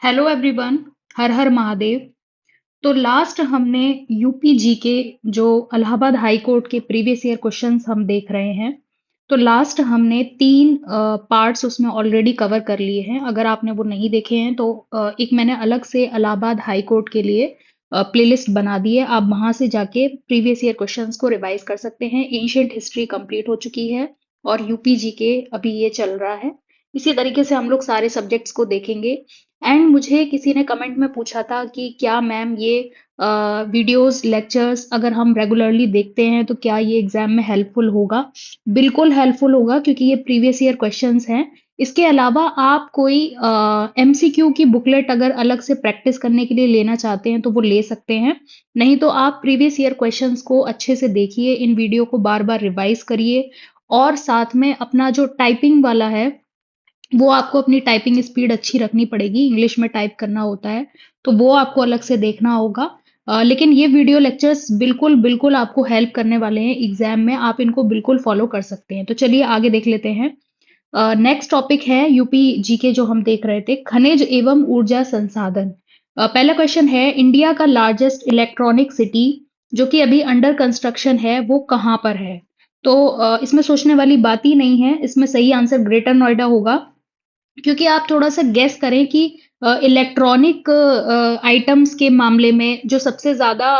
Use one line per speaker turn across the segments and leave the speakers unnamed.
Hello everyone. Har Har Mahadev. तो लास्ट हमने यूपी जीके जो इलाहाबाद हाई कोर्ट के प्रीवियस ईयर क्वेश्चंस हम देख रहे हैं। तो लास्ट हमने तीन पार्ट्स उसमें ऑलरेडी कवर कर लिए हैं। अगर आपने वो नहीं देखे हैं तो एक मैंने अलग से इलाहाबाद हाई कोर्ट के लिए प्लेलिस्ट बना दी है। आप वहां से जाके प्रीवियस ईयर क्वेश्चंस को रिवाइज कर सकते हैं। एंशियंट हिस्ट्री कंप्लीट हो चुकी है और यूपी जीके अभी ये चल रहा है। इसी तरीके से हम लोग सारे सब्जेक्ट्स को देखेंगे। एंड मुझे किसी ने कमेंट में पूछा था कि क्या मैम ये वीडियोस लेक्चर्स अगर हम रेगुलरली देखते हैं तो क्या ये एग्जाम में हेल्पफुल होगा। बिल्कुल हेल्पफुल होगा क्योंकि ये प्रीवियस ईयर क्वेश्चंस हैं। इसके अलावा आप कोई एमसीक्यू की बुकलेट अगर अलग से प्रैक्टिस करने के लिए लेना चाहते हैं तो वो ले सकते हैं। नहीं तो आप प्रीवियस ईयर क्वेश्चंस को अच्छे से देखिए, इन वीडियो को बार बार रिवाइज करिए और साथ में अपना जो टाइपिंग वाला है वो आपको अपनी टाइपिंग स्पीड अच्छी रखनी पड़ेगी। इंग्लिश में टाइप करना होता है तो वो आपको अलग से देखना होगा। लेकिन ये वीडियो लेक्चर्स बिल्कुल बिल्कुल आपको हेल्प करने वाले हैं एग्जाम में। आप इनको बिल्कुल फॉलो कर सकते हैं। तो चलिए आगे देख लेते हैं। नेक्स्ट टॉपिक है यूपी जीके जो हम देख रहे थे, खनिज एवं ऊर्जा संसाधन। पहला क्वेश्चन है, इंडिया का लार्जेस्ट इलेक्ट्रॉनिक सिटी जो कि अभी अंडर कंस्ट्रक्शन है वो कहाँ पर है। तो इसमें सोचने वाली बात ही नहीं है। इसमें सही आंसर ग्रेटर नोएडा होगा। क्योंकि आप थोड़ा-सा गेस करें कि इलेक्ट्रॉनिक आइटम्स के मामले में जो सबसे ज़्यादा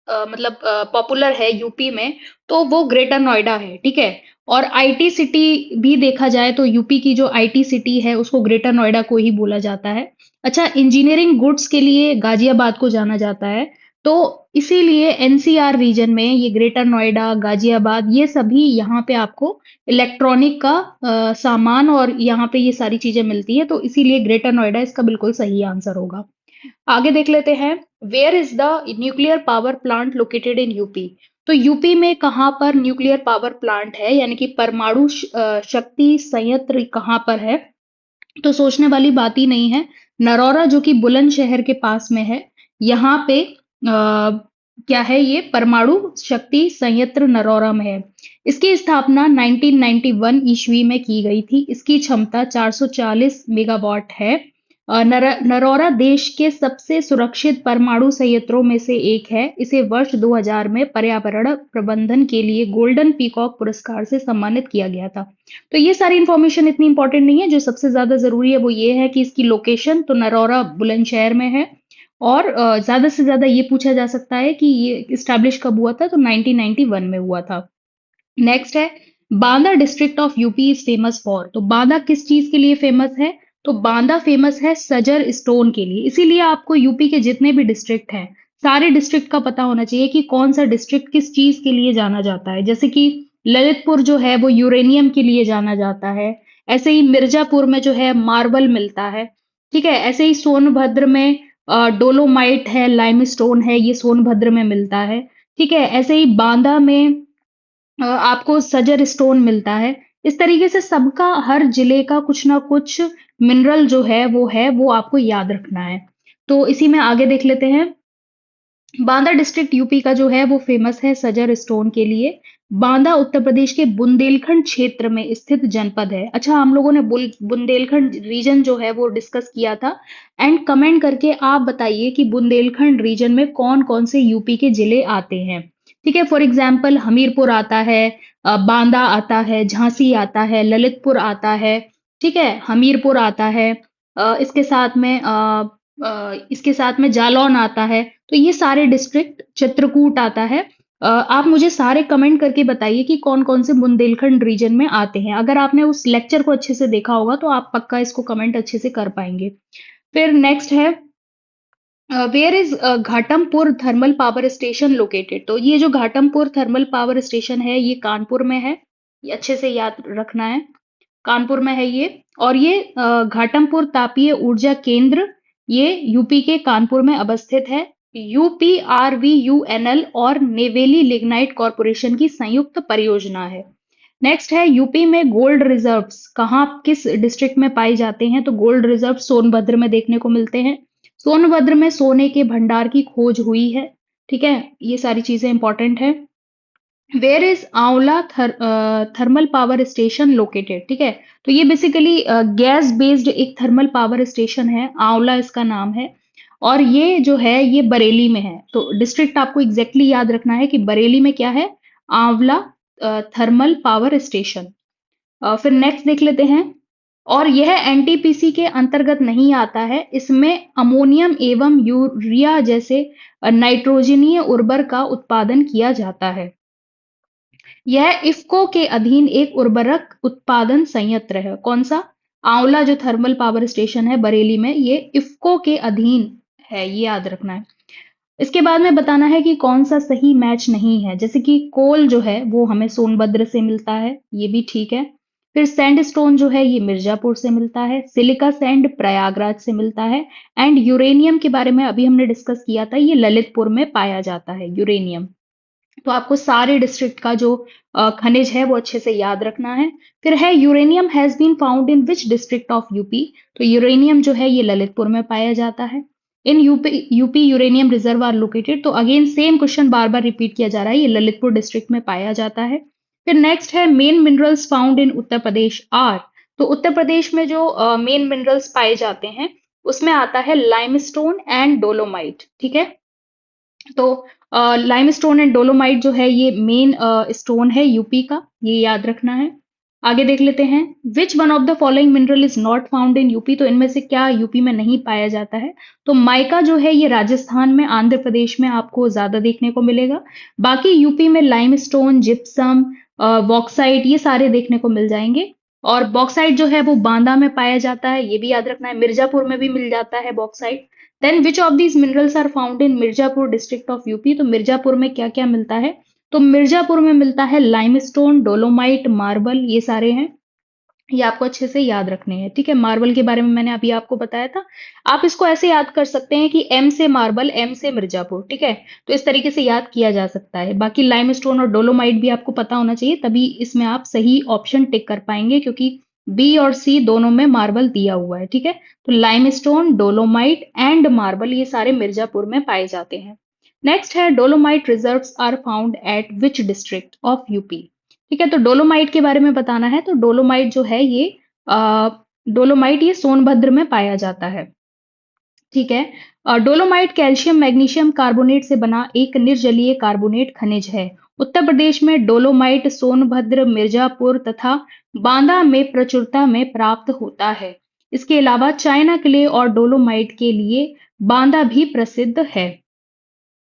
मतलब पॉपुलर है यूपी में, तो वो ग्रेटर नोएडा है, ठीक है? और आईटी सिटी भी देखा जाए तो यूपी की जो आईटी सिटी है, उसको ग्रेटर नोएडा को ही बोला जाता है। अच्छा, इंजीनियरिंग गुड्स के लिए गाज़ियाबाद को जाना जाता है। तो इसीलिए एनसीआर रीजन में ये ग्रेटर नोएडा, गाज़ियाबाद ये सभी यहाँ पे आपको इलेक्ट्रॉनिक का सामान और यहाँ पे ये सारी चीजें मिलती है। तो इसीलिए ग्रेटर नोएडा इसका बिल्कुल सही आंसर होगा। आगे देख लेते हैं। Where is the nuclear power plant located in UP. तो यूपी में कहाँ पर न्यूक्लियर पावर प्लांट है, यानी कि परमाणु शक्ति संयंत्र कहाँ पर है। तो सोचने वाली बात ही नहीं है। नरौरा जो कि बुलंदशहर के पास में है, यहाँ पे क्या है, ये परमाणु शक्ति संयंत्र नरौरा में है। इसकी स्थापना 1991 ईस्वी में की गई थी। इसकी क्षमता 440 मेगावाट है। नरौरा देश के सबसे सुरक्षित परमाणु संयंत्रों में से एक है। इसे वर्ष 2000 में पर्यावरण प्रबंधन के लिए गोल्डन पीकॉक पुरस्कार से सम्मानित किया गया था। तो ये सारी इंफॉर्मेशन इतनी इंपॉर्टेंट नहीं है। जो सबसे ज्यादा जरूरी है वो ये है कि इसकी लोकेशन तो नरौरा बुलंदशहर में है। और ज्यादा से ज्यादा ये पूछा जा सकता है कि ये स्टैब्लिश कब हुआ था, तो 1991 में हुआ था। नेक्स्ट है, Banda district of UP is famous for. तो बांदा किस चीज के लिए फेमस है। तो बांदा फेमस है सजर स्टोन के लिए। इसीलिए आपको यूपी के जितने भी डिस्ट्रिक्ट हैं, सारे डिस्ट्रिक्ट का पता होना चाहिए कि कौन सा डिस्ट्रिक्ट किस चीज के लिए जाना जाता है। जैसे कि ललितपुर जो है वो यूरेनियम के लिए जाना जाता है। ऐसे ही मिर्जापुर में जो है मार्बल मिलता है। ठीक है, ऐसे ही सोनभद्र में डोलोमाइट है, लाइमस्टोन है, ये सोनभद्र में मिलता है। ठीक है, ऐसे ही बांदा में आपको सजर स्टोन मिलता है। इस तरीके से सबका, हर जिले का कुछ ना कुछ मिनरल जो है वो आपको याद रखना है। तो इसी में आगे देख लेते हैं। बांदा डिस्ट्रिक्ट यूपी का जो है वो फेमस है सजर स्टोन के लिए। बांदा उत्तर प्रदेश के बुंदेलखंड क्षेत्र में स्थित जनपद है। अच्छा, हम लोगों ने बुंदेलखंड रीजन जो है वो डिस्कस किया था। एंड कमेंट करके आप बताइए कि बुंदेलखंड रीजन में कौन कौन से यूपी के जिले आते हैं। ठीक है, फॉर एग्जाम्पल हमीरपुर आता है, बांदा आता है, झांसी आता है, ललितपुर आता है। ठीक है, हमीरपुर आता है। इसके साथ में जालौन आता है। तो ये सारे डिस्ट्रिक्ट, चित्रकूट आता है। आप मुझे सारे कमेंट करके बताइए कि कौन कौन से बुंदेलखंड रीजन में आते हैं। अगर आपने उस लेक्चर को अच्छे से देखा होगा तो आप पक्का इसको कमेंट अच्छे से कर पाएंगे। फिर नेक्स्ट है, where is Ghatampur thermal power station located. तो ये जो घाटमपुर थर्मल पावर स्टेशन है ये कानपुर में है। ये अच्छे से याद रखना है, कानपुर में है ये। और ये घाटमपुर तापीय ऊर्जा केंद्र, ये यूपी के कानपुर में अवस्थित है। यूपीआरवीयूएनएल और नेवेली लिग्नाइट कॉरपोरेशन की संयुक्त परियोजना है। नेक्स्ट है, यूपी में गोल्ड रिजर्व्स कहाँ, किस डिस्ट्रिक्ट में पाए जाते हैं। तो गोल्ड रिजर्व सोनभद्र में देखने को मिलते हैं। सोनभद्र में सोने के भंडार की खोज हुई है। ठीक है, ये सारी चीजें इंपॉर्टेंट है। वेयर इज आंवला थर्मल पावर स्टेशन लोकेटेड, ठीक है। तो ये बेसिकली गैस बेस्ड एक थर्मल पावर स्टेशन है, आंवला इसका नाम है। और ये जो है ये बरेली में है। तो डिस्ट्रिक्ट आपको एग्जैक्टली याद रखना है कि बरेली में क्या है, आंवला थर्मल पावर स्टेशन। फिर नेक्स्ट देख लेते हैं। और यह एनटीपीसी के अंतर्गत नहीं आता है, इसमें अमोनियम एवं यूरिया जैसे नाइट्रोजनीय उर्वर का उत्पादन किया जाता है। यह इफ्को के अधीन एक उर्वरक उत्पादन संयंत्र है। कौन सा? आंवला जो थर्मल पावर स्टेशन है बरेली में, ये इफ्को के अधीन है, ये याद रखना है। इसके बाद में बताना है कि कौन सा सही मैच नहीं है। जैसे कि कोल जो है वो हमें सोनभद्र से मिलता है, ये भी ठीक है। फिर सैंडस्टोन जो है ये मिर्जापुर से मिलता है। सिलिका सैंड प्रयागराज से मिलता है। एंड यूरेनियम के बारे में अभी हमने डिस्कस किया था, ये ललितपुर में पाया जाता है यूरेनियम। तो आपको सारे डिस्ट्रिक्ट का जो खनिज है वो अच्छे से याद रखना है। फिर है uranium has been found in which district of UP. तो यूरेनियम जो है ये ललितपुर में पाया जाता है। In UP uranium reserve are located. तो अगेन सेम क्वेश्चन बार बार रिपीट किया जा रहा है, ये ललितपुर डिस्ट्रिक्ट में पाया जाता है। फिर नेक्स्ट है main minerals found in Uttar Pradesh are. तो उत्तर प्रदेश में जो मेन मिनरल्स पाए जाते हैं उसमें आता है लाइमस्टोन एंड डोलोमाइट, ठीक है। तो लाइमस्टोन एंड डोलोमाइट जो है ये मेन स्टोन है यूपी का, ये याद रखना है। आगे देख लेते हैं। Which one of the following mineral is not found in UP. तो इनमें से क्या यूपी में नहीं पाया जाता है? तो माइका जो है ये राजस्थान में, आंध्र प्रदेश में आपको ज्यादा देखने को मिलेगा। बाकी यूपी में लाइमस्टोन, जिप्सम, बॉक्साइट, ये सारे देखने को मिल जाएंगे। और बॉक्साइट जो है वो बांदा में पाया जाता है, ये भी याद रखना है। मिर्जापुर में भी मिल जाता है bauxite. Then which of these minerals are found in Mirzapur district of UP. तो मिर्जापुर में क्या क्या मिलता है? तो मिर्जापुर में मिलता है लाइमस्टोन, डोलोमाइट, मार्बल, ये सारे हैं। ये आपको अच्छे से याद रखने हैं, ठीक है। मार्बल के बारे में मैंने अभी आपको बताया था। आप इसको ऐसे याद कर सकते हैं कि एम से मार्बल, एम से मिर्जापुर, ठीक है। तो इस तरीके से याद किया जा सकता है। बाकी लाइमस्टोन और डोलोमाइट भी आपको पता होना चाहिए, तभी इसमें आप सही ऑप्शन टिक कर पाएंगे, क्योंकि बी और सी दोनों में मार्बल दिया हुआ है, ठीक है। तो लाइमस्टोन, डोलोमाइट एंड मार्बल ये सारे मिर्जापुर में पाए जाते हैं। नेक्स्ट है dolomite reserves are found at which district of UP. ठीक है, तो डोलोमाइट के बारे में बताना है। तो डोलोमाइट जो है ये अ, डोलोमाइट ये सोनभद्र में पाया जाता है, ठीक है। डोलोमाइट कैल्शियम मैग्नीशियम कार्बोनेट से बना एक निर्जलीय कार्बोनेट खनिज है। उत्तर प्रदेश में डोलोमाइट सोनभद्र, मिर्जापुर तथा बांदा में प्रचुरता में प्राप्त होता है। इसके अलावा चाइना क्ले और डोलोमाइट के लिए बांदा भी प्रसिद्ध है।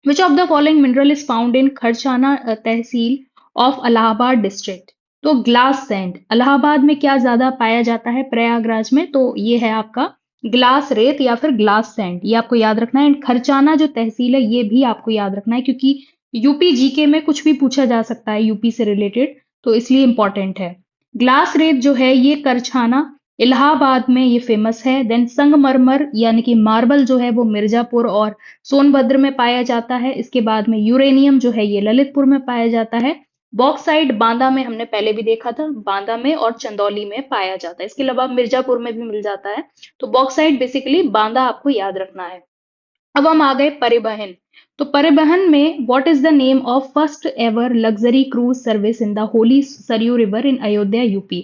Which of the following mineral is found in Kharsana tehsil of Allahabad district. तो ग्लास सैंड इलाहाबाद में क्या ज्यादा पाया जाता है? प्रयागराज में। तो ये है आपका ग्लास रेत या फिर ग्लास सैंड, ये आपको याद रखना है। खरसाना जो तहसील है ये भी आपको याद रखना है, क्योंकि यूपी जीके में कुछ भी पूछा जा सकता है यूपी से रिलेटेड, तो इसलिए इंपॉर्टेंट है। ग्लास रेत जो है ये करछाना इलाहाबाद में ये फेमस है। देन संगमरमर यानी कि मार्बल जो है वो मिर्जापुर और सोनभद्र में पाया जाता है। इसके बाद में यूरेनियम जो है ये ललितपुर में पाया जाता है। बॉक्साइट बांदा में हमने पहले भी देखा था, बांदा में और चंदौली में पाया जाता है। इसके अलावा मिर्जापुर में भी मिल जाता है। तो बॉक्साइट बेसिकली बांदा आपको याद रखना है। अब हम आ गए परिवहन। तो परिवहन में what is the name of first ever luxury cruise service in the Holi Saryu river in Ayodhya UP.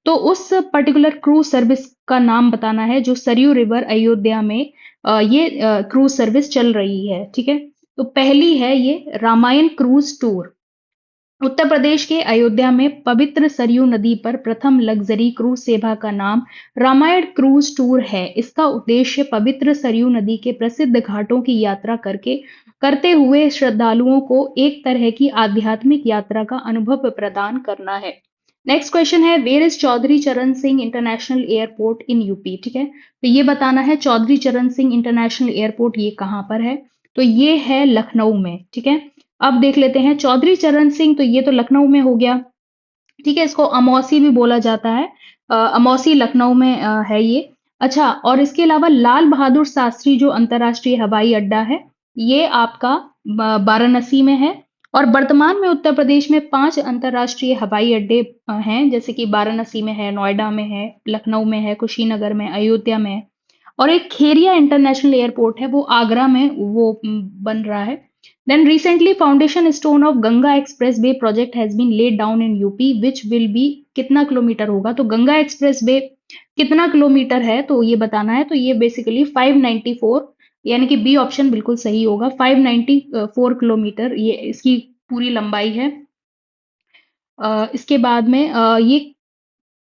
तो उस पर्टिकुलर क्रूज सर्विस का नाम बताना है जो सरयू रिवर अयोध्या में ये क्रूज सर्विस चल रही है, ठीक है। तो पहली है ये रामायण क्रूज टूर। उत्तर प्रदेश के अयोध्या में पवित्र सरयू नदी पर प्रथम लग्जरी क्रूज सेवा का नाम रामायण क्रूज टूर है। इसका उद्देश्य पवित्र सरयू नदी के प्रसिद्ध घाटों की यात्रा करते हुए श्रद्धालुओं को एक तरह की आध्यात्मिक यात्रा का अनुभव प्रदान करना है। नेक्स्ट क्वेश्चन है वेयर इज चौधरी चरण Singh international airport in UP. ठीक है, तो ये बताना है चौधरी चरण सिंह इंटरनेशनल एयरपोर्ट ये कहाँ पर है। तो ये है लखनऊ में, ठीक है। अब देख लेते हैं चौधरी चरण सिंह, तो ये तो लखनऊ में हो गया, ठीक है। इसको अमौसी भी बोला जाता है, अमौसी लखनऊ में है ये। अच्छा, और इसके अलावा लाल बहादुर शास्त्री जो अंतर्राष्ट्रीय हवाई अड्डा है ये आपका वाराणसी में है। और वर्तमान में उत्तर प्रदेश में 5 अंतर्राष्ट्रीय हवाई अड्डे हैं, जैसे कि वाराणसी में है, नोएडा में है, लखनऊ में है, कुशीनगर में, अयोध्या में है। और एक खेरिया इंटरनेशनल एयरपोर्ट है वो आगरा में वो बन रहा है। Then recently foundation stone of Ganga Expressway project has been laid down in UP which will be, कितना किलोमीटर होगा, तो गंगा एक्सप्रेसवे कितना किलोमीटर है तो ये बताना है। तो ये बेसिकली 594, यानी कि बी ऑप्शन बिल्कुल सही होगा। 594 किलोमीटर ये इसकी पूरी लंबाई है। इसके बाद में ये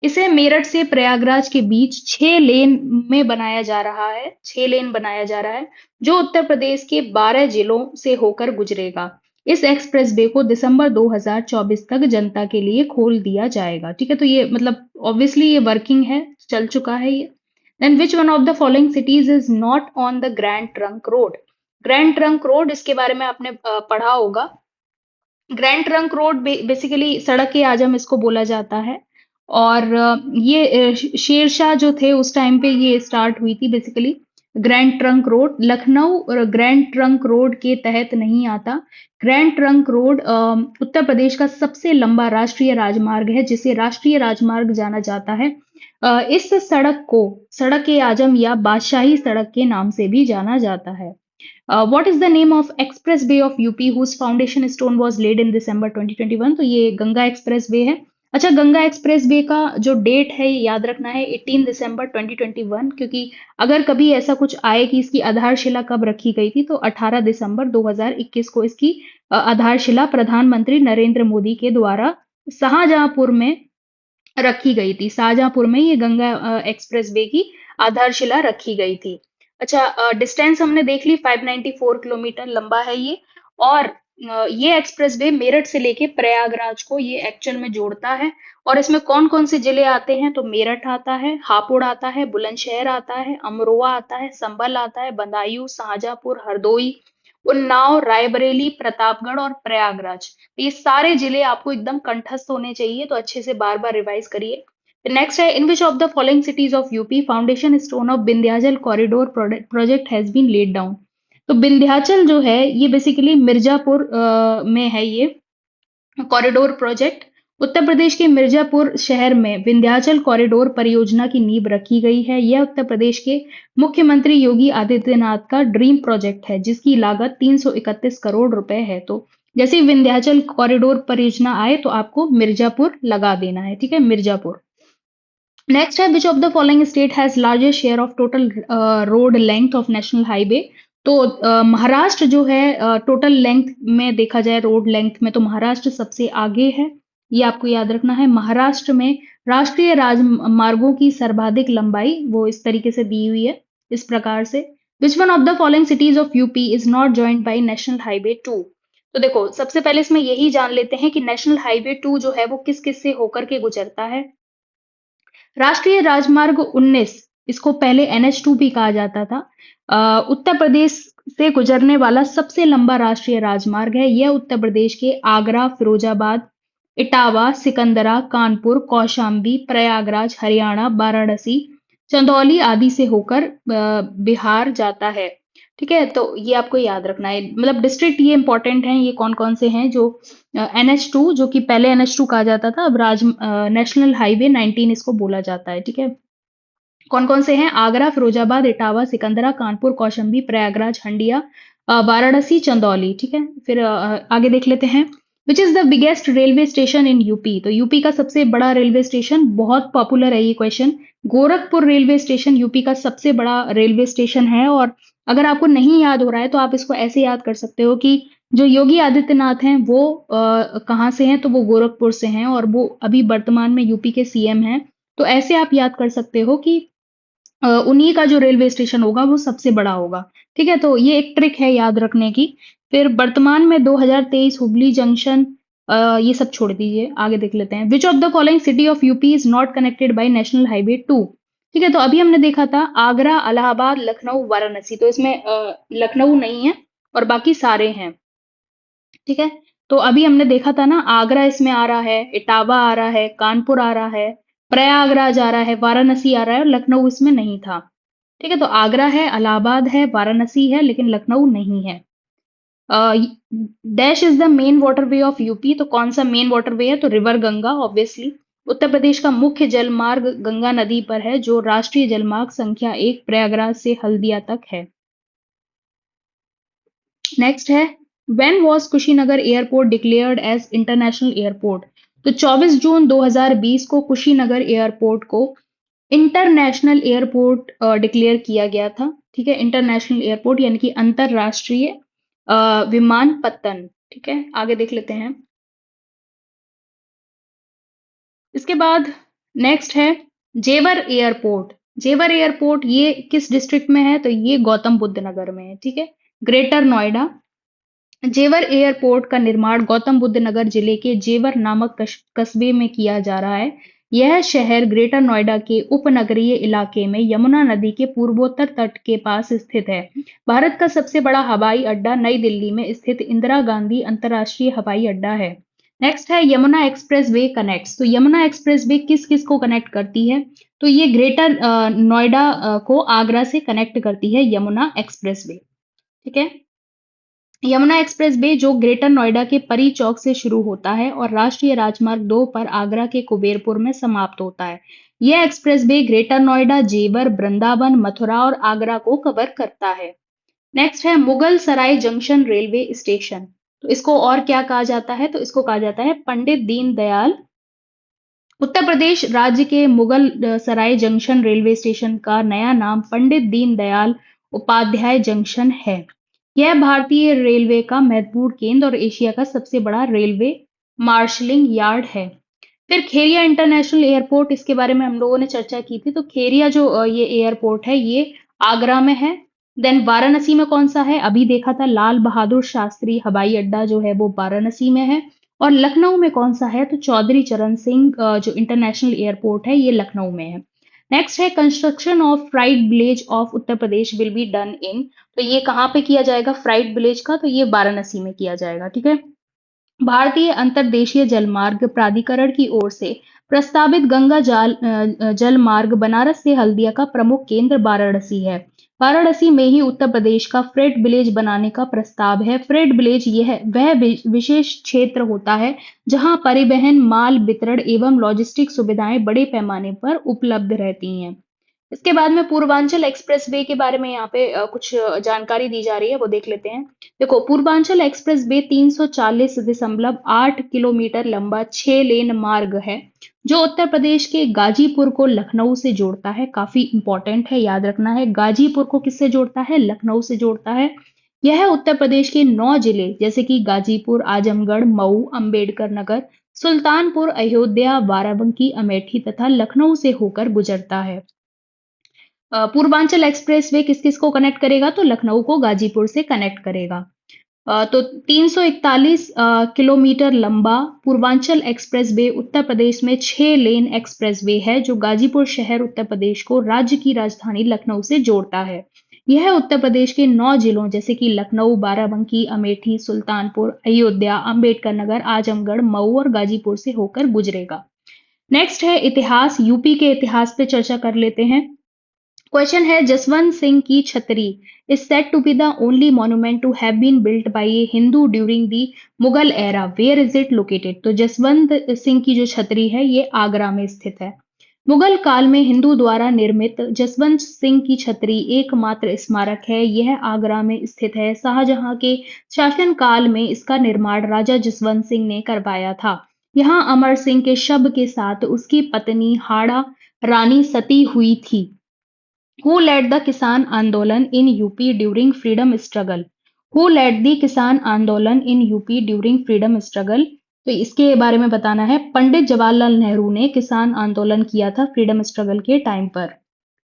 इसे मेरठ से प्रयागराज के बीच 6 लेन में बनाया जा रहा है। 6 लेन बनाया जा रहा है जो उत्तर प्रदेश के 12 जिलों से होकर गुजरेगा। इस एक्सप्रेसवे को दिसंबर 2024 तक जनता के लिए खोल दिया जाएगा। ठीक है, तो ये मतलब ऑब्वियसली ये वर्किंग है, चल चुका है ये। Then which one of the following cities is not on the Grand Trunk Road? Grand Trunk Road, इसके बारे में आपने पढ़ा होगा। ग्रैंड ट्रंक रोड बेसिकली सड़क ए आजम इसको बोला जाता है। और ये शेरशाह जो थे उस टाइम पे ये स्टार्ट हुई थी basically. Grand Trunk road Lucknow और ग्रैंड ट्रंक रोड के तहत नहीं आता। Grand Trunk road Uttar Pradesh का सबसे लंबा राष्ट्रीय राजमार्ग है जिसे राष्ट्रीय राजमार्ग जाना जाता है। इस सड़क को सड़क ए आजम या बादशाही सड़क के नाम से भी जाना जाता है। What is the name of expressway of UP whose foundation stone was laid in December 2021? तो ये गंगा एक्सप्रेसवे है। अच्छा, गंगा एक्सप्रेसवे का जो डेट है ये याद रखना है 18 दिसंबर 2021, क्योंकि अगर कभी ऐसा कुछ आए कि इसकी आधारशिला कब रखी गई थी तो 18 दिसंबर 2021 को इसकी आधारशिला प्रधानमंत्री नरेंद्र मोदी के द्वारा शाहजहांपुर में रखी गई थी। शाहजहांपुर में ये गंगा एक्सप्रेसवे की आधारशिला रखी गई थी। अच्छा, डिस्टेंस हमने देख ली, 594 किलोमीटर लंबा है ये। और ये एक्सप्रेसवे मेरठ से लेके प्रयागराज को ये एक्चुअल में जोड़ता है। और इसमें कौन कौन से जिले आते हैं तो मेरठ आता है, हापुड़ आता है, बुलंदशहर आता है, अमरोहा आता है, संभल आता है, बदायूं, शाहजहांपुर, हरदोई, उन्नाव, रायबरेली, प्रतापगढ़ और प्रयागराज। ये सारे जिले आपको एकदम कंठस्थ होने चाहिए, तो अच्छे से बार बार रिवाइज करिए। नेक्स्ट है, in which of the following cities of UP foundation stone of Vindhyachal corridor project has been laid down? तो विंध्याचल जो है ये बेसिकली मिर्जापुर में है ये कॉरिडोर प्रोजेक्ट। उत्तर प्रदेश के मिर्जापुर शहर में विंध्याचल कॉरिडोर परियोजना की नींव रखी गई है। यह उत्तर प्रदेश के मुख्यमंत्री योगी आदित्यनाथ का ड्रीम प्रोजेक्ट है जिसकी लागत 331 करोड़ रुपए है। तो जैसे ही विंध्याचल कॉरिडोर परियोजना आए तो आपको मिर्जापुर लगा देना है। ठीक है, मिर्जापुर। नेक्स्ट है, which of the following state has largest share of total road length of national highway? तो महाराष्ट्र जो है टोटल लेंथ में देखा जाए, रोड लेंथ में, तो महाराष्ट्र सबसे आगे है। ये आपको याद रखना है। महाराष्ट्र में राष्ट्रीय राजमार्गों की सर्वाधिक लंबाई वो इस तरीके से दी हुई है, इस प्रकार से। विच one of the following cities of UP is not joined by national highway 2? तो देखो, सबसे पहले इसमें यही जान लेते हैं कि नेशनल हाईवे 2 जो है वो किस किस से होकर के गुजरता है। राष्ट्रीय राजमार्ग 19, इसको पहले NH2 भी कहा जाता था, उत्तर प्रदेश से गुजरने वाला सबसे लंबा राष्ट्रीय राजमार्ग है। यह उत्तर प्रदेश के आगरा, फिरोजाबाद, इटावा, सिकंदरा, कानपुर, कौशाम्बी, प्रयागराज, हरियाणा, वाराणसी, चंदौली आदि से होकर बिहार जाता है। ठीक है, तो ये आपको याद रखना है। मतलब डिस्ट्रिक्ट ये इंपॉर्टेंट हैं, ये कौन कौन से हैं जो NH2, जो कि पहले NH2 कहा जाता था, अब नेशनल हाईवे 19 इसको बोला जाता है। ठीक है, कौन कौन से हैं? आगरा, फिरोजाबाद, इटावा, सिकंदरा, कानपुर, कौशाम्बी, प्रयागराज, हंडिया, वाराणसी, चंदौली। ठीक है, फिर आगे देख लेते हैं। Which is the biggest railway station in UP? तो यूपी का सबसे बड़ा रेलवे स्टेशन, बहुत पॉपुलर है ये question. Gorakhpur railway station UP का सबसे बड़ा रेलवे स्टेशन है। और अगर आपको नहीं याद हो रहा है तो आप इसको ऐसे याद कर सकते हो कि जो योगी आदित्यनाथ हैं वो कहाँ से हैं, तो वो गोरखपुर से हैं और वो अभी वर्तमान में यूपी के CM हैं। तो ऐसे आप याद कर सकते हो कि उन्हीं का जो रेलवे स्टेशन होगा वो सबसे बड़ा होगा। ठीक है, तो ये एक ट्रिक है याद रखने की। फिर वर्तमान में 2023 हुबली जंक्शन, ये सब छोड़ दीजिए, आगे देख लेते हैं। विच of the following city of UP is not connected by national highway 2? ठीक है, तो अभी हमने देखा था आगरा, इलाहाबाद, लखनऊ, वाराणसी, तो इसमें लखनऊ नहीं है और बाकी सारे हैं। ठीक है, तो अभी हमने देखा था ना, आगरा इसमें आ रहा है, इटावा आ रहा है, कानपुर आ रहा है, प्रयागराज आ रहा है, वाराणसी आ रहा है और लखनऊ इसमें नहीं था। ठीक है, तो आगरा है, इलाहाबाद है, वाराणसी है, लेकिन लखनऊ नहीं है। Dash is the main waterway of UP? तो कौन सा मेन वाटरवे है? तो रिवर गंगा, ऑब्वियसली। उत्तर प्रदेश का मुख्य जलमार्ग गंगा नदी पर है जो राष्ट्रीय जलमार्ग संख्या 1 प्रयागराज से हल्दिया तक है। नेक्स्ट है, when was Kushinagar airport declared as international airport? तो 24 जून 2020 को कुशीनगर एयरपोर्ट को इंटरनेशनल एयरपोर्ट डिक्लेयर किया गया था। ठीक है, इंटरनेशनल एयरपोर्ट यानी कि अंतरराष्ट्रीय विमानपत्तन। ठीक है, आगे देख लेते हैं। इसके बाद नेक्स्ट है जेवर एयरपोर्ट। जेवर एयरपोर्ट ये किस डिस्ट्रिक्ट में है? तो ये गौतम बुद्ध नगर में है। ठीक है, ग्रेटर नोएडा। जेवर एयरपोर्ट का निर्माण गौतम बुद्ध नगर जिले के जेवर नामक कस्बे में किया जा रहा है। यह शहर ग्रेटर नोएडा के उपनगरीय इलाके में यमुना नदी के पूर्वोत्तर तट के पास स्थित है। भारत का सबसे बड़ा हवाई अड्डा नई दिल्ली में स्थित इंदिरा गांधी अंतर्राष्ट्रीय हवाई अड्डा है। नेक्स्ट है यमुना एक्सप्रेस वे कनेक्ट्स। तो यमुना एक्सप्रेस वे किस किस को कनेक्ट करती है? तो ये ग्रेटर नोएडा को आगरा से कनेक्ट करती है, यमुना एक्सप्रेस वे। ठीक है, यमुना एक्सप्रेस वे जो ग्रेटर नोएडा के परी चौक से शुरू होता है और राष्ट्रीय राजमार्ग 2 पर आगरा के कुबेरपुर में समाप्त होता है। यह एक्सप्रेस वे ग्रेटर नोएडा, जेवर, वृंदावन, मथुरा और आगरा को कवर करता है। नेक्स्ट है मुगल सराय जंक्शन रेलवे स्टेशन। तो इसको और क्या कहा जाता है? तो इसको कहा जाता है पंडित दीनदयाल। उत्तर प्रदेश राज्य के मुगल सराय जंक्शन रेलवे स्टेशन का नया नाम पंडित दीनदयाल उपाध्याय जंक्शन है। यह भारतीय रेलवे का महत्वपूर्ण केंद्र और एशिया का सबसे बड़ा रेलवे मार्शलिंग यार्ड है। फिर खेरिया इंटरनेशनल एयरपोर्ट, इसके बारे में हम लोगों ने चर्चा की थी। तो खेरिया जो ये एयरपोर्ट है ये आगरा में है। देन वाराणसी में कौन सा है? अभी देखा था, लाल बहादुर शास्त्री हवाई अड्डा जो है वो वाराणसी में है। और लखनऊ में कौन सा है? तो चौधरी चरण सिंह जो इंटरनेशनल एयरपोर्ट है ये लखनऊ में है। नेक्स्ट है construction of freight village of Uttar Pradesh will be done in. तो ये कहाँ पे किया जाएगा फ्राइट विलेज का? तो ये वाराणसी में किया जाएगा। ठीक है, भारतीय अंतर्देशीय जलमार्ग प्राधिकरण की ओर से प्रस्तावित गंगा जल मार्ग बनारस से हल्दिया का प्रमुख केंद्र वाराणसी है। वाराणसी में ही उत्तर प्रदेश का फ्रेट विलेज बनाने का प्रस्ताव है। फ्रेट विलेज यह वह विशेष क्षेत्र होता है जहां परिवहन, माल वितरण एवं लॉजिस्टिक सुविधाएं बड़े पैमाने पर उपलब्ध रहती हैं। इसके बाद में पूर्वांचल एक्सप्रेस वे के बारे में यहाँ पे कुछ जानकारी दी जा रही है, वो देख लेते हैं। देखो, पूर्वांचल एक्सप्रेस वे 340.8 किलोमीटर लंबा 6 लेन मार्ग है जो उत्तर प्रदेश के गाजीपुर को लखनऊ से जोड़ता है। काफी इंपॉर्टेंट है, याद रखना है। गाजीपुर को किससे जोड़ता है? लखनऊ से जोड़ता है। यह उत्तर प्रदेश के 9 जिले जैसे कि गाजीपुर, आजमगढ़, मऊ, अंबेडकर नगर, सुल्तानपुर, अयोध्या, बाराबंकी, अमेठी तथा लखनऊ से होकर गुजरता है। पूर्वांचल एक्सप्रेस वे किस किस को कनेक्ट करेगा? तो लखनऊ को गाजीपुर से कनेक्ट करेगा। तो 341 किलोमीटर लंबा पूर्वांचल एक्सप्रेस वे उत्तर प्रदेश में 6 लेन एक्सप्रेस वे है जो गाजीपुर शहर उत्तर प्रदेश को राज्य की राजधानी लखनऊ से जोड़ता है। यह उत्तर प्रदेश के 9 जिलों जैसे कि लखनऊ, बाराबंकी, अमेठी, सुल्तानपुर, अयोध्या, अंबेडकर नगर, आजमगढ़, मऊ और गाजीपुर से होकर गुजरेगा। नेक्स्ट है इतिहास। यूपी के इतिहास पे चर्चा कर लेते हैं। क्वेश्चन है जसवंत सिंह की छतरी is said to be the only monument to have been built by a Hindu during the Mughal era. Where is it located? तो जसवंत सिंह की जो छतरी है ये आगरा में स्थित है। मुगल काल में हिंदू द्वारा निर्मित जसवंत सिंह की छतरी एकमात्र स्मारक है। यह आगरा में स्थित है। शाहजहां के शासन काल में इसका निर्माण राजा जसवंत सिंह ने करवाया था। यहाँ अमर सिंह के शव के साथ उसकी पत्नी हाड़ा रानी सती हुई थी। Who led the किसान आंदोलन in UP during freedom struggle? Who led the किसान आंदोलन in UP during freedom struggle? तो इसके बारे में बताना है। पंडित जवाहरलाल नेहरू ने किसान आंदोलन किया था फ्रीडम स्ट्रगल के टाइम पर।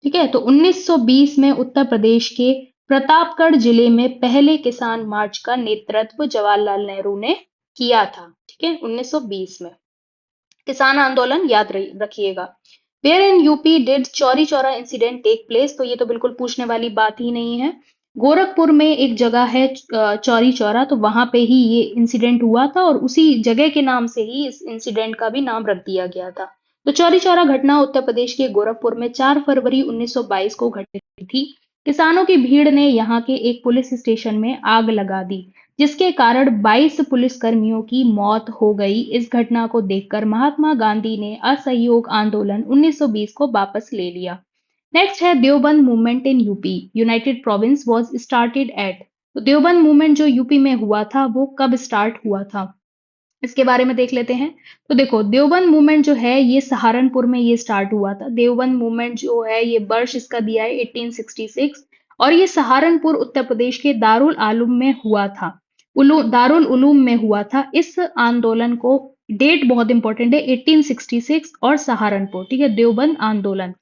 ठीक है, तो 1920 में उत्तर प्रदेश के प्रतापगढ़ जिले में पहले किसान मार्च का नेतृत्व जवाहरलाल नेहरू ने किया था। ठीक है, 1920 में किसान आंदोलन याद रखिएगा। Where in UP did Chauri Chaura incident take place? तो ये तो बिल्कुल पूछने वाली बात ही नहीं है। गोरखपुर में एक जगह है चौरी चौरा, तो वहां पे ही ये इंसिडेंट हुआ था और उसी जगह के नाम से ही इस इंसिडेंट का भी नाम रख दिया गया था। तो चौरी चौरा घटना उत्तर प्रदेश के गोरखपुर में 4 फरवरी 1922 को घटित थी। किसानों की भीड़ ने यहाँ के एक पुलिस स्टेशन में आग लगा दी जिसके कारण 22 पुलिसकर्मियों की मौत हो गई। इस घटना को देखकर महात्मा गांधी ने असहयोग आंदोलन 1920 को वापस ले लिया। नेक्स्ट है Deoband movement in UP United province was started at. तो देवबंद मूवमेंट जो यूपी में हुआ था वो कब स्टार्ट हुआ था, इसके बारे में देख लेते हैं। तो देखो, देवबंद मूवमेंट जो है ये सहारनपुर में ये स्टार्ट हुआ था। देवबंद मूवमेंट जो है ये वर्ष इसका दिया है 1866, और ये सहारनपुर उत्तर प्रदेश के दारुल आलूम में हुआ था। दारुल उलूम में हुआ था। इस आंदोलन को, डेट बहुत इंपॉर्टेंट है, 1866 और सहारनपुर, ठीक है, देवबंद आंदोलन।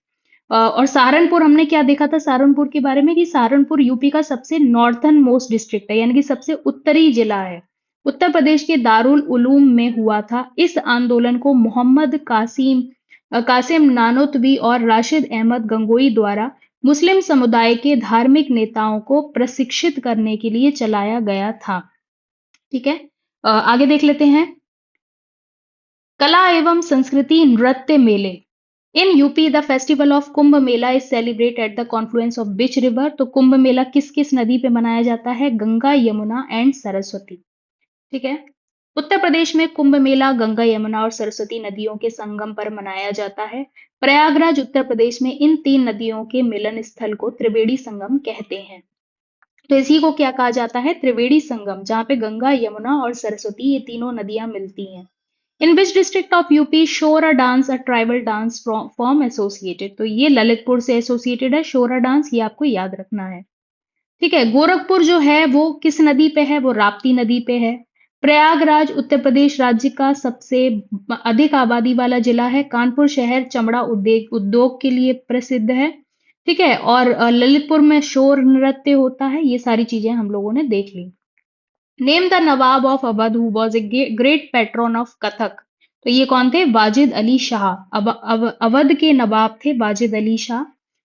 और सहारनपुर हमने क्या देखा था सहारनपुर के बारे में, कि सहारनपुर यूपी का सबसे नॉर्थर्न मोस्ट डिस्ट्रिक्ट है, यानी कि सबसे उत्तरी जिला है। उत्तर प्रदेश के दारुल उलूम में हुआ था। इस आंदोलन को मोहम्मद कासिम नानोतवी और राशिद अहमद गंगोई द्वारा मुस्लिम समुदाय के धार्मिक नेताओं को प्रशिक्षित करने के लिए चलाया गया था। ठीक है। आगे देख लेते हैं। कला एवं संस्कृति नृत्य मेले। In UP the festival of Kumbh Mela is celebrate at the Confluence of which river. तो कुंभ मेला किस किस नदी पे मनाया जाता है? गंगा, यमुना एंड सरस्वती। ठीक है। उत्तर प्रदेश में कुंभ मेला गंगा, यमुना और सरस्वती नदियों के संगम पर मनाया जाता है। प्रयागराज उत्तर प्रदेश में इन तीन नदियों के मिलन स्थल को त्रिवेणी संगम कहते हैं। तो इसी को क्या कहा जाता है? त्रिवेणी संगम, जहाँ पे गंगा, यमुना और सरस्वती ये तीनों नदियां मिलती हैं। In which district of UP Shora dance a tribal dance form associated. तो ये ललितपुर से एसोसिएटेड है शोरा डांस, ये आपको याद रखना है। ठीक है। गोरखपुर जो है वो किस नदी पे है? वो राप्ती नदी पे है। प्रयागराज उत्तर प्रदेश राज्य का सबसे अधिक आबादी वाला जिला है। कानपुर शहर चमड़ा उद्योग उद्योग के लिए प्रसिद्ध है। ठीक है। और ललितपुर में शोर नृत्य होता है। ये सारी चीजें हम लोगों ने देख ली। Name the nawab of Awadh who was a great patron of Kathak. तो ये कौन थे? वाजिद अली शाह। अवध के नवाब थे वाजिद अली शाह,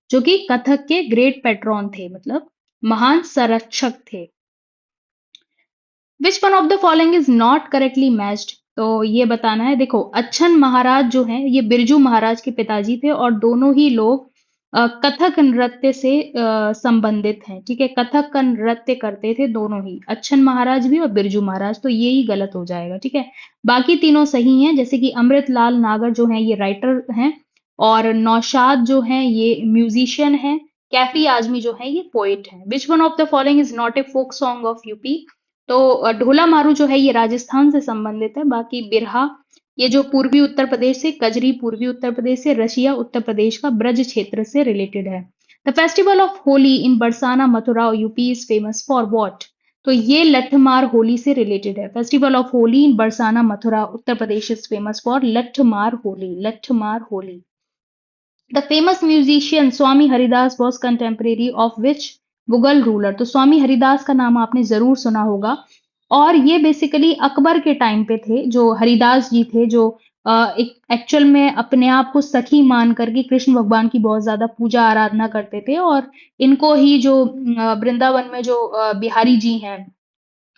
जो कि कथक के ग्रेट पैट्रॉन थे, मतलब महान संरक्षक थे। विच one of the following is not correctly matched. तो ये बताना है। देखो, अच्छन महाराज जो हैं ये बिरजू महाराज के पिताजी थे, और दोनों ही लोग कथक नृत्य से संबंधित हैं। ठीक है। कथक का नृत्य करते थे दोनों ही, अच्छन महाराज भी और बिरजू महाराज। तो ये ही गलत हो जाएगा। ठीक है। बाकी तीनों सही हैं, जैसे कि अमृतलाल नागर जो हैं ये राइटर हैं, और नौशाद जो हैं ये म्यूजिशियन हैं, कैफी आजमी जो है ये पोएट हैं। Which one of the following is not a folk song of UP. तो ढोला मारू जो है ये राजस्थान से संबंधित है। बाकी बिरहा ये जो पूर्वी उत्तर प्रदेश से, कजरी पूर्वी उत्तर प्रदेश से, रशिया उत्तर प्रदेश का ब्रज क्षेत्र से रिलेटेड है। The festival of Holi in Barsana Mathura UP is famous for what. तो ये लठमार होली से रिलेटेड है। Festival of Holi in Barsana Mathura Uttar Pradesh is famous for Lathmar Holi, Lathmar Holi. The famous musician Swami Haridas was contemporary of which Mughal ruler. तो स्वामी हरिदास का नाम आपने जरूर सुना होगा, और ये बेसिकली अकबर के टाइम पे थे। जो हरिदास जी थे, जो एक एक्चुअल में अपने आप को सखी मान करके कृष्ण भगवान की बहुत ज्यादा पूजा आराधना करते थे, और इनको ही जो वृंदावन में जो बिहारी जी हैं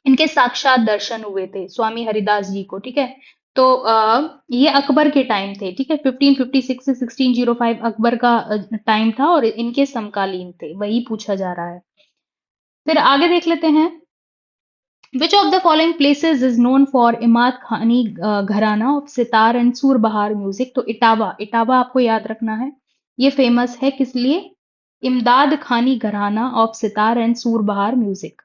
इनके साक्षात दर्शन हुए थे स्वामी हरिदास जी को। ठीक है। तो ये अकबर के टाइम थे। ठीक है। 1556 से 1605 अकबर का टाइम था, और इनके समकालीन थे, वही पूछा जा रहा है। फिर आगे देख लेते हैं। विच of the following places is known for Imad खानी घराना ऑफ सितार एंड सूर बहार म्यूजिक। तो इटावा, इटावा आपको याद रखना है। ये फेमस है किस लिए? इमदाद खानी घराना ऑफ सितार एंड सूर बहार म्यूजिक।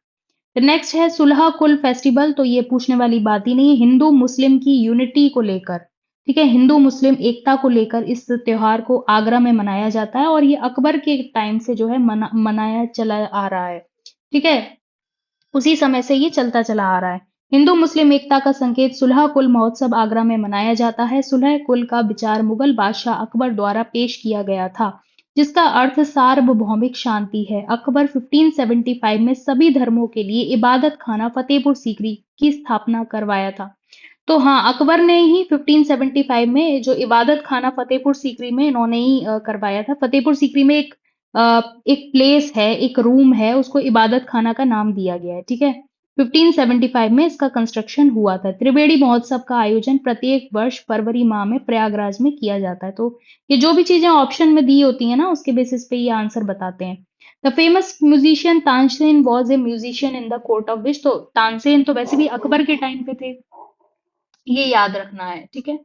नेक्स्ट है सुलह कुल फेस्टिवल। तो ये पूछने वाली बात ही नहीं है। हिंदू मुस्लिम की यूनिटी को लेकर, ठीक है, हिंदू मुस्लिम एकता को लेकर इस त्योहार को आगरा में मनाया जाता है, और ये अकबर के टाइम से जो है मनाया चला आ रहा है। ठीक है। उसी समय से ये चलता चला आ रहा है। हिंदू मुस्लिम एकता का संकेत सुलह कुल महोत्सव आगरा में मनाया जाता है। सुलह कुल का विचार मुगल बादशाह अकबर द्वारा पेश किया गया था, जिसका अर्थ सार्वभौमिक शांति है। अकबर 1575 में सभी धर्मों के लिए इबादत खाना फतेहपुर सीकरी की स्थापना करवाया था। तो हाँ, अकबर ने ही 1575 में जो इबादत खाना फतेहपुर सीकरी में इन्होंने ही करवाया था। फतेहपुर सीकरी में एक प्लेस है, एक रूम है, उसको इबादत खाना का नाम दिया गया है। ठीक है। 1575 में इसका कंस्ट्रक्शन हुआ था। त्रिवेणी महोत्सव का आयोजन प्रत्येक वर्ष फरवरी माह में प्रयागराज में किया जाता है। तो ये जो भी चीजें ऑप्शन में दी होती है ना, उसके बेसिस पे ये आंसर बताते हैं। The famous musician Tansen was a musician in the court of which. तो तानसेन तो वैसे भी अकबर के टाइम पे थे, ये याद रखना है। ठीक है।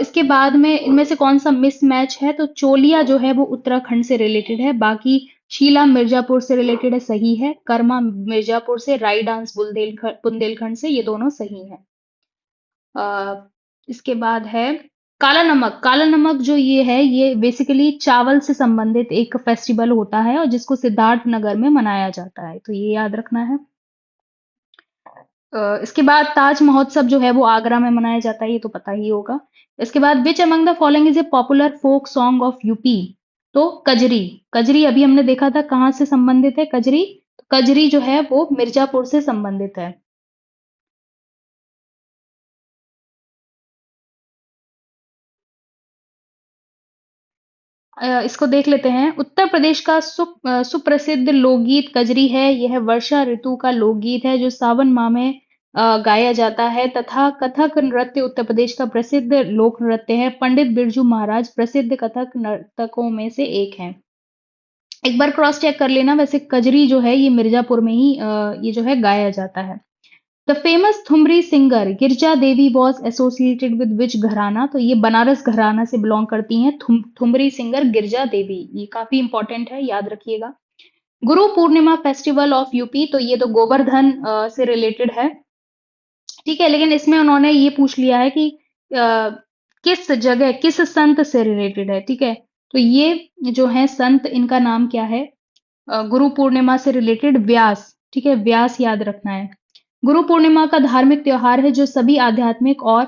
इसके बाद में इनमें से कौन सा मिस मैच है? तो चोलिया जो है वो उत्तराखंड से रिलेटेड है। बाकी शीला मिर्जापुर से रिलेटेड है, सही है। कर्मा मिर्जापुर से, राई डांस बुंदेलखंड से, ये दोनों सही हैं। अ, इसके बाद है काला नमक। काला नमक जो ये है, ये बेसिकली चावल से संबंधित एक फेस्टिवल होता है और जिसको सिद्धार्थ नगर में मनाया जाता है, तो ये याद रखना है। इसके बाद ताज महोत्सव जो है वो आगरा में मनाया जाता है, ये तो पता ही होगा। इसके बाद which among the following is a popular folk song of UP. तो कजरी। कजरी अभी हमने देखा था कहाँ से संबंधित है कजरी। कजरी जो है वो मिर्जापुर से संबंधित है। इसको देख लेते हैं। उत्तर प्रदेश का सुप्रसिद्ध लोकगीत कजरी है। यह वर्षा ऋतु का लोकगीत है जो सावन माह में गाया जाता है, तथा कथक नृत्य उत्तर प्रदेश का प्रसिद्ध लोक नृत्य है। पंडित बिरजू महाराज प्रसिद्ध कथक नर्तकों में से एक हैं। एक बार क्रॉस चेक कर लेना, वैसे कजरी जो है ये मिर्जापुर में ही ये जो है गाया जाता है। The famous thumri singer Girija Devi was associated with which gharana. तो ये बनारस घराना से बिलोंग करती हैं थुमरी सिंगर गिरजा देवी। ये काफी इंपॉर्टेंट है, याद रखिएगा। Guru Purnima festival of UP. तो ये तो गोवर्धन से रिलेटेड है। ठीक है, लेकिन इसमें उन्होंने ये पूछ लिया है कि किस जगह किस संत से रिलेटेड है। ठीक है, तो ये जो है संत, इनका नाम क्या है? गुरु पूर्णिमा से रिलेटेड व्यास। ठीक है, व्यास याद रखना है। गुरु पूर्णिमा का धार्मिक त्योहार है जो सभी आध्यात्मिक और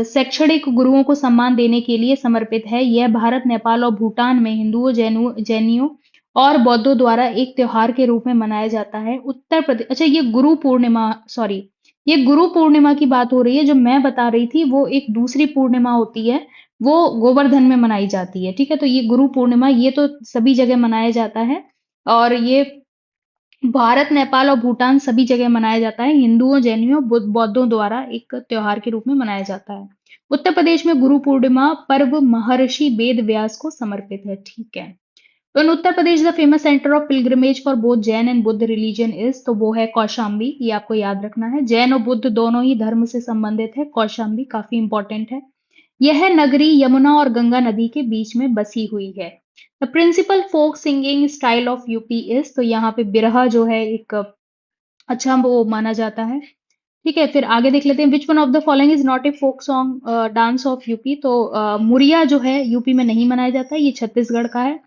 शैक्षणिक गुरुओं को सम्मान देने के लिए समर्पित है। यह भारत, नेपाल और भूटान में हिंदुओं, जैनियों और बौद्धों द्वारा एक त्योहार के रूप में मनाया जाता है। उत्तर प्रदेश, अच्छा ये गुरु पूर्णिमा, सॉरी, ये गुरु पूर्णिमा की बात हो रही है। जो मैं बता रही थी वो एक दूसरी पूर्णिमा होती है, वो गोवर्धन में मनाई जाती है। ठीक है, तो ये गुरु पूर्णिमा ये तो सभी जगह मनाया जाता है और ये भारत, नेपाल और भूटान सभी जगह मनाया जाता है। हिंदुओं, जैनियों, बौद्धों द्वारा एक त्योहार के रूप में मनाया जाता है। उत्तर प्रदेश में गुरु पूर्णिमा पर्व महर्षि वेद व्यास को समर्पित है। ठीक है। तो in Uttar Pradesh the famous centre of pilgrimage for both Jain and Buddha religion is. तो वो है कौशाम्बी। ये आपको याद रखना है। जैन और बुद्ध दोनों ही धर्म से संबंधित है। कौशाम्बी काफी इंपॉर्टेंट है। यह नगरी यमुना और गंगा नदी के बीच में बसी हुई है। The principal folk singing style of UP is. तो यहाँ पे बिरहा जो है एक अच्छा वो माना जाता है। ठीक है, फिर आगे देख लेते हैं। Which one of the following is not a folk song dance of UP. तो मुरिया जो है यूपी में नहीं मनाया जाता, ये छत्तीसगढ़ का है।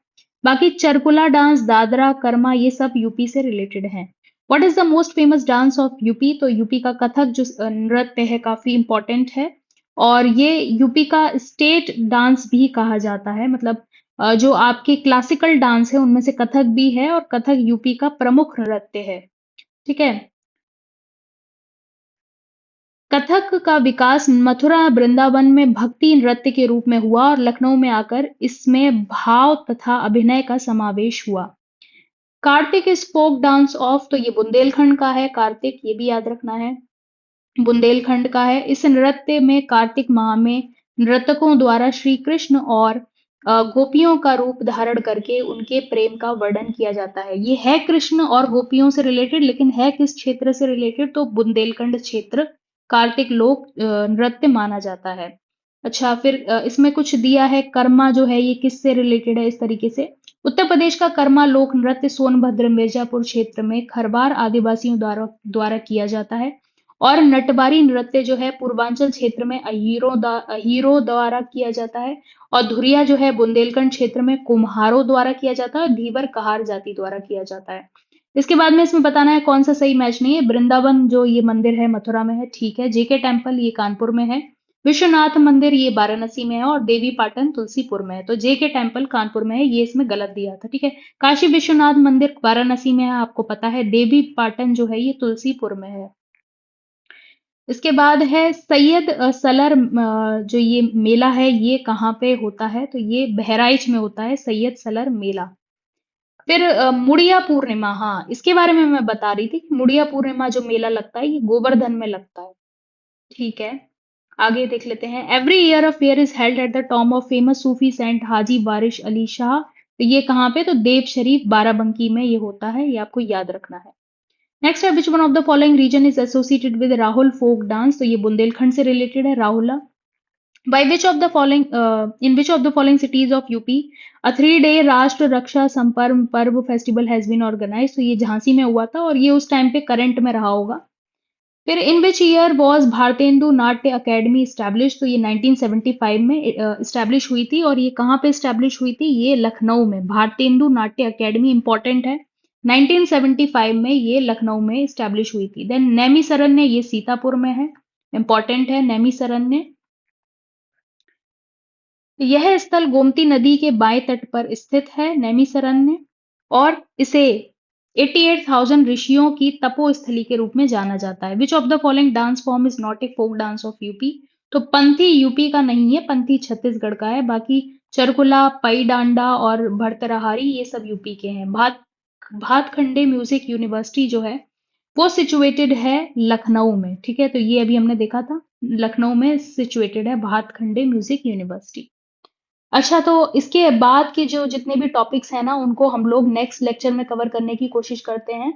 बाकी चरकुला डांस, दादरा, कर्मा, ये सब यूपी से रिलेटेड हैं। What is the most famous dance of UP. तो यूपी का कथक जो नृत्य है काफी इंपॉर्टेंट है और ये यूपी का स्टेट डांस भी कहा जाता है। मतलब जो आपके क्लासिकल डांस है उनमें से कथक भी है और कथक यूपी का प्रमुख नृत्य है। ठीक है। कथक का विकास मथुरा वृंदावन में भक्ति नृत्य के रूप में हुआ और लखनऊ में आकर इसमें भाव तथा अभिनय का समावेश हुआ। Kartik is folk dance of. तो ये बुंदेलखंड का है। कार्तिक, ये भी याद रखना है, बुंदेलखंड का है। इस नृत्य में कार्तिक माह में नर्तकों द्वारा श्री कृष्ण और गोपियों का रूप धारण करके उनके प्रेम का वर्णन किया जाता है। ये है कृष्ण और गोपियों से रिलेटेड, लेकिन है किस क्षेत्र से रिलेटेड? तो बुंदेलखंड क्षेत्र कार्तिक लोक नृत्य माना जाता है। अच्छा, फिर इसमें कुछ दिया है। कर्मा जो है ये किससे रिलेटेड है? इस तरीके से उत्तर प्रदेश का कर्मा लोक नृत्य सोनभद्र मिर्जापुर क्षेत्र में खरवार आदिवासियों द्वारा द्वारा किया जाता है और नटवारी नृत्य जो है पूर्वांचल क्षेत्र में अहीरों द्वारा किया जाता है और धुरिया जो है बुंदेलखंड क्षेत्र में कुम्हारों द्वारा किया जाता है और धीवर कहार जाति द्वारा किया जाता है। इसके बाद में इसमें बताना है कौन सा सही मैच नहीं है। वृंदावन जो ये मंदिर है मथुरा में है, ठीक है। जेके टेम्पल ये कानपुर में है। विश्वनाथ मंदिर ये वाराणसी में है और देवी पाटन तुलसीपुर में है। तो जेके टेम्पल कानपुर में है, ये इसमें गलत दिया था। ठीक है। काशी विश्वनाथ मंदिर वाराणसी में है, आपको पता है। देवी पाटन जो है ये तुलसीपुर में है। इसके बाद है सैयद सलर जो ये मेला है ये कहाँ पे होता है? तो ये बहराइच में होता है, सैयद सलर मेला। फिर मुड़िया पूर्णिमा, हाँ इसके बारे में मैं बता रही थी कि मुड़िया पूर्णिमा जो मेला लगता है ये गोवर्धन में लगता है। ठीक है, आगे देख लेते हैं। Every year a fair is held at the tomb of famous Sufi saint Haji Waris Ali Shah. तो ये कहाँ पे? तो देव शरीफ बाराबंकी में ये होता है, ये आपको याद रखना है। नेक्स्ट है which one of the following region is associated with Rahul folk dance. तो ये बुंदेलखंड से रिलेटेड है, Rahula. By which of the following in which of the following cities of UP a 3 day राष्ट्र रक्षा संपर्क पर्व फेस्टिवल हैज बीन ऑर्गेनाइज्ड। तो ये झांसी में हुआ था और ये उस टाइम पे करंट में रहा होगा। फिर इन विच ईयर वाज भारतेंदु नाट्य अकेडमी एस्टैब्लिश। तो ये 1975 में एस्टैब्लिश हुई थी। और ये कहाँ पे एस्टैब्लिश हुई थी? ये लखनऊ में। भारतेंदु नाट्य अकेडमी इंपॉर्टेंट है। 1975 में ये लखनऊ में एस्टैब्लिश हुई थी। देन नैमिसरन ने, ये सीतापुर में है, इंपॉर्टेंट है नैमिसरन ने। यह स्थल गोमती नदी के बाएं तट पर स्थित है नैमिसरन में। और इसे 88,000 ऋषियों की तपोस्थली के रूप में जाना जाता है। Which of the following dance form is not a folk dance of UP? तो पंथी यूपी का नहीं है, पंथी छत्तीसगढ़ का है। बाकी चरकुला, पई डांडा और भरतरहारी ये सब यूपी के हैं। भातखंडे म्यूजिक यूनिवर्सिटी जो है वो सिचुएटेड है लखनऊ में। ठीक है, तो ये अभी हमने देखा था, लखनऊ में सिचुएटेड है भातखंडे म्यूजिक यूनिवर्सिटी। अच्छा, तो इसके बाद के जो जितने भी टॉपिक्स हैं ना, उनको हम लोग नेक्स्ट लेक्चर में कवर करने की कोशिश करते हैं।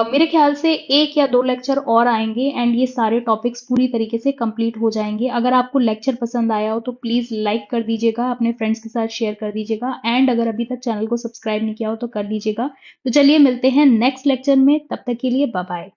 मेरे ख्याल से 1 या 2 लेक्चर और आएंगे एंड ये सारे टॉपिक्स पूरी तरीके से कंप्लीट हो जाएंगे। अगर आपको लेक्चर पसंद आया हो तो प्लीज लाइक कर दीजिएगा, अपने फ्रेंड्स के साथ शेयर कर दीजिएगा एंड अगर अभी तक चैनल को सब्सक्राइब नहीं किया हो तो कर लीजिएगा। तो चलिए मिलते हैं नेक्स्ट लेक्चर में, तब तक के लिए बाय बाय।